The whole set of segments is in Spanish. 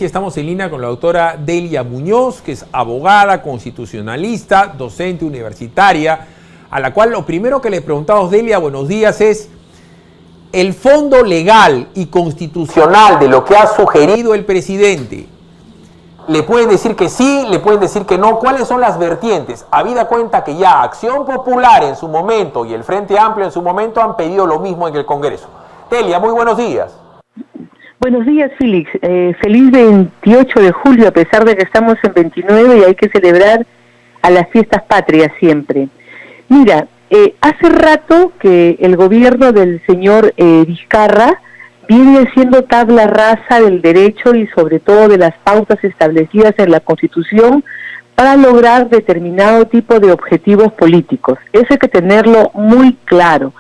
y estamos en línea con la doctora Delia Muñoz, que es abogada, constitucionalista, docente universitaria, a la cual lo primero que le preguntamos, Delia, buenos días, es el fondo legal y constitucional de lo que ha sugerido el presidente. Le pueden decir que sí, le pueden decir que no. ¿Cuáles son las vertientes? Habida cuenta que ya Acción Popular en su momento y el Frente Amplio en su momento han pedido lo mismo en el Congreso. Delia, muy buenos días. Buenos días, Félix. Feliz 28 de julio, a pesar de que estamos en 29 y hay que celebrar a las fiestas patrias siempre. Mira, hace rato que el gobierno del señor Vizcarra viene haciendo tabla rasa del derecho y sobre todo de las pautas establecidas en la Constitución para lograr determinado tipo de objetivos políticos. Eso hay que tenerlo muy claro.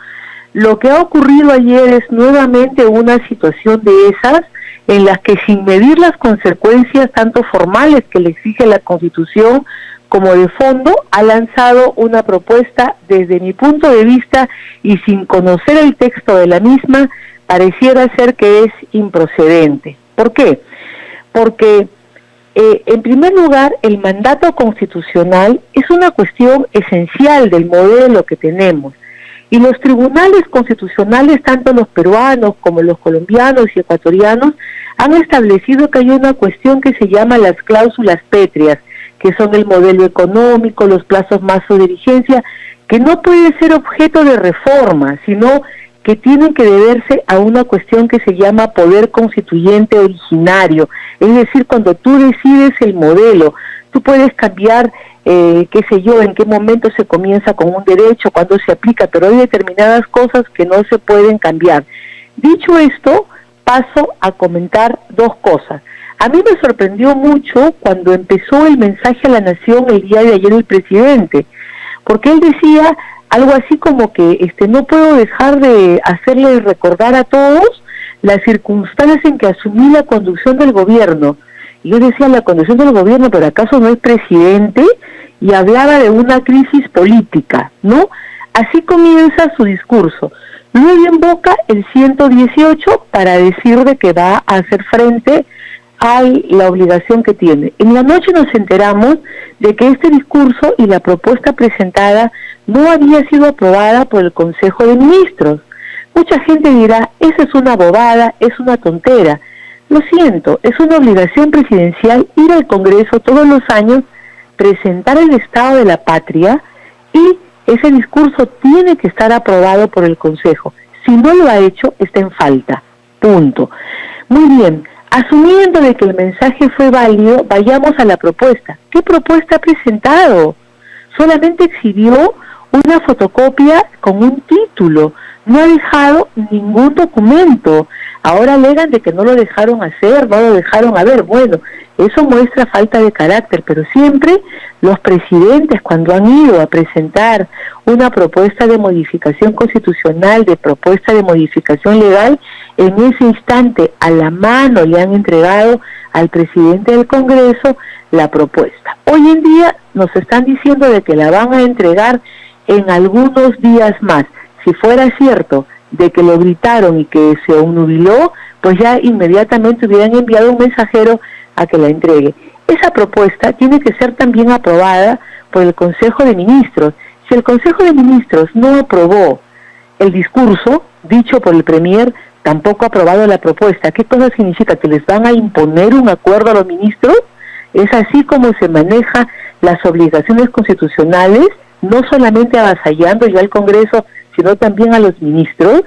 Lo que ha ocurrido ayer es nuevamente una situación de esas en las que, sin medir las consecuencias tanto formales que le exige la Constitución como de fondo, ha lanzado una propuesta, desde mi punto de vista y sin conocer el texto de la misma, pareciera ser que es improcedente. ¿Por qué? Porque, en primer lugar, el mandato constitucional es una cuestión esencial del modelo que tenemos. Y los tribunales constitucionales, tanto los peruanos como los colombianos y ecuatorianos, han establecido que hay una cuestión que se llama las cláusulas pétreas, que son el modelo económico, los plazos máximos de vigencia, que no puede ser objeto de reforma, sino que tienen que deberse a una cuestión que se llama poder constituyente originario. Es decir, cuando tú decides el modelo, tú puedes cambiar, qué sé yo, en qué momento se comienza con un derecho, cuándo se aplica, pero hay determinadas cosas que no se pueden cambiar. Dicho esto, paso a comentar dos cosas. A mí me sorprendió mucho cuando empezó el mensaje a la nación el día de ayer el presidente, porque él decía algo así como que no puedo dejar de hacerle recordar a todos las circunstancias en que asumí la conducción del gobierno. Y yo decía, la conducción del gobierno, pero ¿acaso no es presidente? Y hablaba de una crisis política, ¿no? Así comienza su discurso. Luego invoca el 118 para decir de que va a hacer frente a la obligación que tiene. En la noche nos enteramos de que este discurso y la propuesta presentada no había sido aprobada por el Consejo de Ministros. Mucha gente dirá, esa es una bobada, es una tontera. Lo siento, es una obligación presidencial ir al Congreso todos los años, presentar el Estado de la Patria, y ese discurso tiene que estar aprobado por el Consejo. Si no lo ha hecho, está en falta. Punto. Muy bien, asumiendo de que el mensaje fue válido, vayamos a la propuesta. ¿Qué propuesta ha presentado? Solamente exhibió una fotocopia con un título, no ha dejado ningún documento. Ahora alegan de que no lo dejaron hacer, no lo dejaron ver. Bueno, eso muestra falta de carácter, pero siempre los presidentes, cuando han ido a presentar una propuesta de modificación constitucional, de propuesta de modificación legal, en ese instante a la mano le han entregado al presidente del Congreso la propuesta. Hoy en día nos están diciendo de que la van a entregar en algunos días más. Si fuera cierto de que lo gritaron y que se obnubiló, pues ya inmediatamente hubieran enviado un mensajero a que la entregue. Esa propuesta tiene que ser también aprobada por el Consejo de Ministros. Si el Consejo de Ministros no aprobó el discurso dicho por el Premier, tampoco ha aprobado la propuesta. ¿Qué cosa significa? ¿Que les van a imponer un acuerdo a los ministros? Es así como se manejan las obligaciones constitucionales, no solamente avasallando ya al Congreso, sino también a los ministros.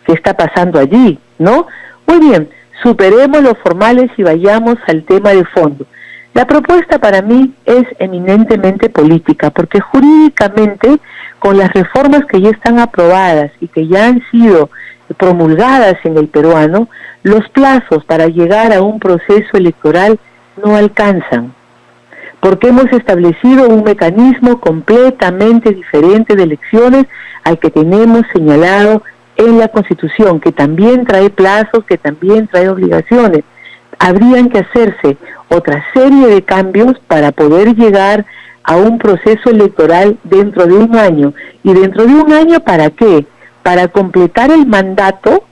¿Qué está pasando allí? ¿No? Muy bien, superemos los formales y vayamos al tema de fondo. La propuesta para mí es eminentemente política, porque jurídicamente, con las reformas que ya están aprobadas y que ya han sido promulgadas en el peruano, los plazos para llegar a un proceso electoral no alcanzan, porque hemos establecido un mecanismo completamente diferente de elecciones al que tenemos señalado en la Constitución, que también trae plazos, que también trae obligaciones. Habrían que hacerse otra serie de cambios para poder llegar a un proceso electoral dentro de un año. ¿Y dentro de un año para qué? Para completar el mandato,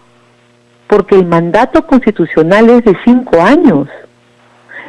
porque el mandato constitucional es de 5 años.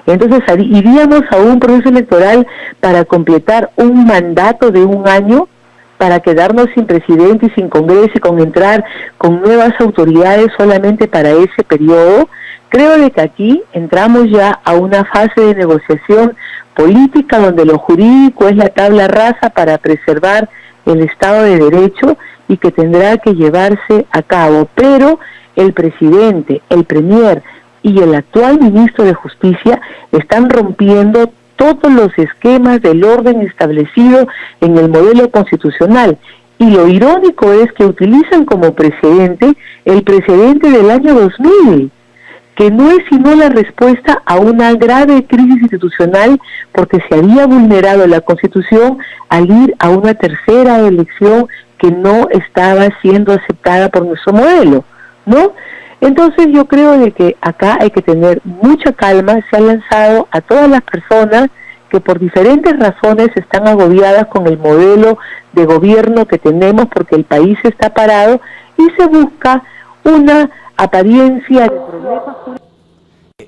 Entonces iríamos a un proceso electoral para completar un mandato de un año, para quedarnos sin presidente y sin Congreso y con entrar con nuevas autoridades solamente para ese periodo. Creo de que aquí entramos ya a una fase de negociación política donde lo jurídico es la tabla rasa para preservar el Estado de Derecho y que tendrá que llevarse a cabo. Pero el presidente, el premier y el actual ministro de Justicia están rompiendo todos los esquemas del orden establecido en el modelo constitucional. Y lo irónico es que utilizan como precedente el precedente del año 2000, que no es sino la respuesta a una grave crisis institucional porque se había vulnerado la Constitución al ir a una tercera elección que no estaba siendo aceptada por nuestro modelo, ¿no? Entonces yo creo de que acá hay que tener mucha calma. Se ha lanzado a todas las personas que por diferentes razones están agobiadas con el modelo de gobierno que tenemos porque el país está parado y se busca una apariencia de problemas.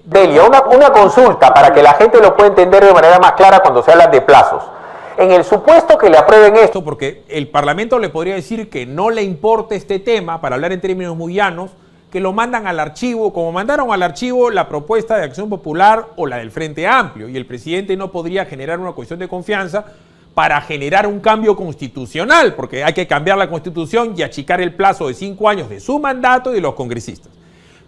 Delia, una consulta para que la gente lo pueda entender de manera más clara cuando se habla de plazos. En el supuesto que le aprueben esto, porque el Parlamento le podría decir que no le importa este tema, para hablar en términos muy llanos, que lo mandan al archivo, como mandaron al archivo la propuesta de Acción Popular o la del Frente Amplio, y el presidente no podría generar una cuestión de confianza para generar un cambio constitucional, porque hay que cambiar la Constitución y achicar el plazo de 5 años de su mandato y de los congresistas.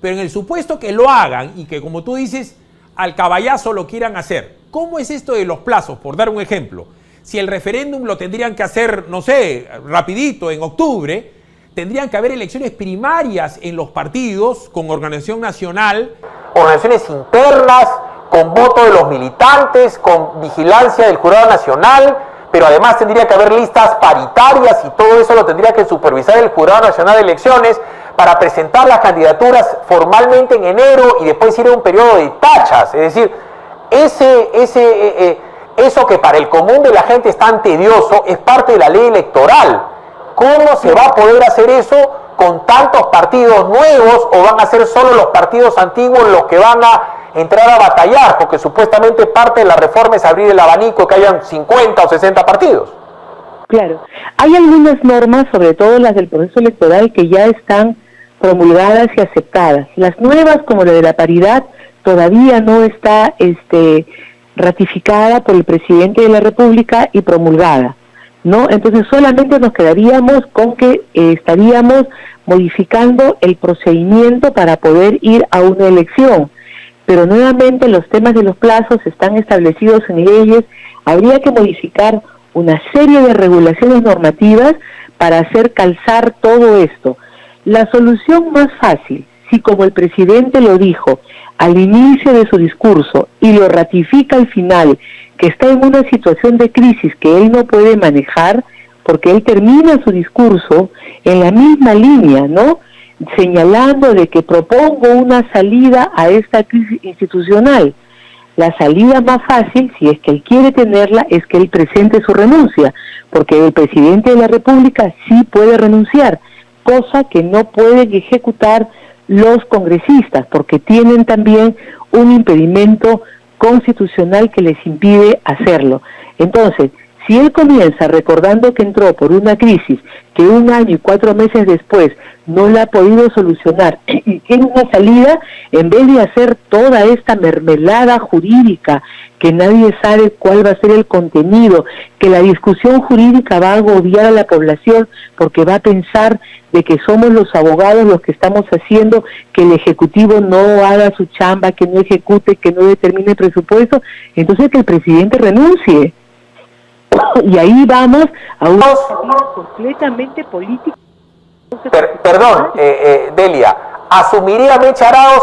Pero en el supuesto que lo hagan y que, como tú dices, al caballazo lo quieran hacer, ¿cómo es esto de los plazos? Por dar un ejemplo, si el referéndum lo tendrían que hacer, no sé, rapidito, en octubre, tendrían que haber elecciones primarias en los partidos con organización nacional, organizaciones internas, con voto de los militantes, con vigilancia del Jurado Nacional, pero además tendría que haber listas paritarias y todo eso lo tendría que supervisar el Jurado Nacional de Elecciones para presentar las candidaturas formalmente en enero y después ir a un periodo de tachas. Es decir, eso que para el común de la gente es tan tedioso es parte de la ley electoral. ¿Cómo se va a poder hacer eso con tantos partidos nuevos o van a ser solo los partidos antiguos los que van a entrar a batallar? Porque supuestamente parte de la reforma es abrir el abanico, que hayan 50 o 60 partidos. Claro, hay algunas normas, sobre todo las del proceso electoral, que ya están promulgadas y aceptadas. Las nuevas, como la de la paridad, todavía no está ratificada por el presidente de la República y promulgada, ¿no? Entonces solamente nos quedaríamos con que estaríamos modificando el procedimiento para poder ir a una elección. Pero nuevamente los temas de los plazos están establecidos en leyes. Habría que modificar una serie de regulaciones normativas para hacer calzar todo esto. La solución más fácil, si como el presidente lo dijo al inicio de su discurso y lo ratifica al final, que está en una situación de crisis que él no puede manejar, porque él termina su discurso en la misma línea, ¿no? Señalando de que propongo una salida a esta crisis institucional. La salida más fácil, si es que él quiere tenerla, es que él presente su renuncia, porque el presidente de la República sí puede renunciar, cosa que no pueden ejecutar los congresistas, porque tienen también un impedimento constitucional que les impide hacerlo. Entonces, si él comienza recordando que entró por una crisis que 1 año y 4 meses después no la ha podido solucionar y tiene una salida, en vez de hacer toda esta mermelada jurídica que nadie sabe cuál va a ser el contenido, que la discusión jurídica va a agobiar a la población porque va a pensar de que somos los abogados los que estamos haciendo que el Ejecutivo no haga su chamba, que no ejecute, que no determine presupuesto, entonces que el presidente renuncie. Y ahí vamos a una salida completamente política. Perdón, Delia, ¿asumiría Mecha Arauz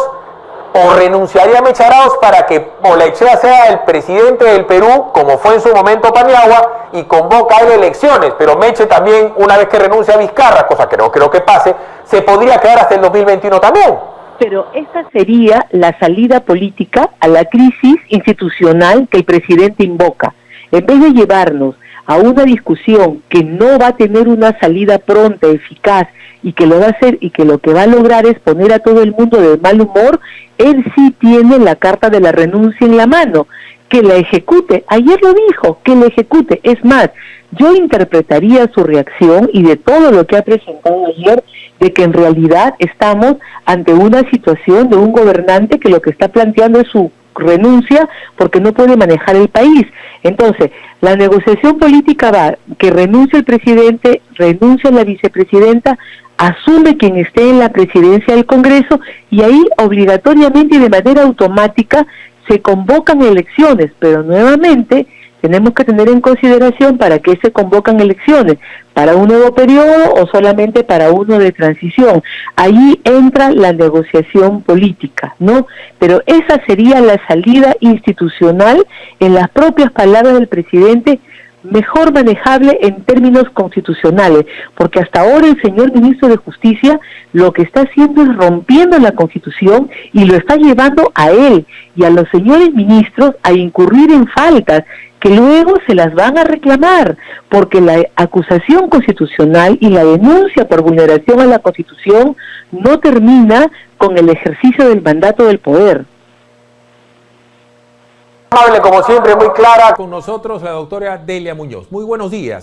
o renunciaría Mecha Arauz para que Olaechea sea el presidente del Perú, como fue en su momento Paniagua, y convoca a él elecciones? Pero Meche también, una vez que renuncia a Vizcarra, cosa que no creo que pase, se podría quedar hasta el 2021 también. Pero esa sería la salida política a la crisis institucional que el presidente invoca. En vez de llevarnos a una discusión que no va a tener una salida pronta, eficaz y que lo va a hacer y que lo que va a lograr es poner a todo el mundo de mal humor, él sí tiene la carta de la renuncia en la mano, que la ejecute. Ayer lo dijo, que la ejecute. Es más, yo interpretaría su reacción y de todo lo que ha presentado ayer, de que en realidad estamos ante una situación de un gobernante que lo que está planteando es su renuncia porque no puede manejar el país. Entonces, la negociación política va, que renuncie el presidente, renuncia la vicepresidenta, asume quien esté en la presidencia del Congreso y ahí obligatoriamente y de manera automática se convocan elecciones, pero nuevamente tenemos que tener en consideración para qué se convocan elecciones, para un nuevo periodo o solamente para uno de transición. Ahí entra la negociación política, ¿no? Pero esa sería la salida institucional, en las propias palabras del presidente, mejor manejable en términos constitucionales, porque hasta ahora el señor ministro de Justicia lo que está haciendo es rompiendo la Constitución y lo está llevando a él y a los señores ministros a incurrir en faltas que luego se las van a reclamar, porque la acusación constitucional y la denuncia por vulneración a la Constitución no termina con el ejercicio del mandato del poder. Amable, como siempre, muy clara con nosotros la doctora Delia Muñoz. Muy buenos días.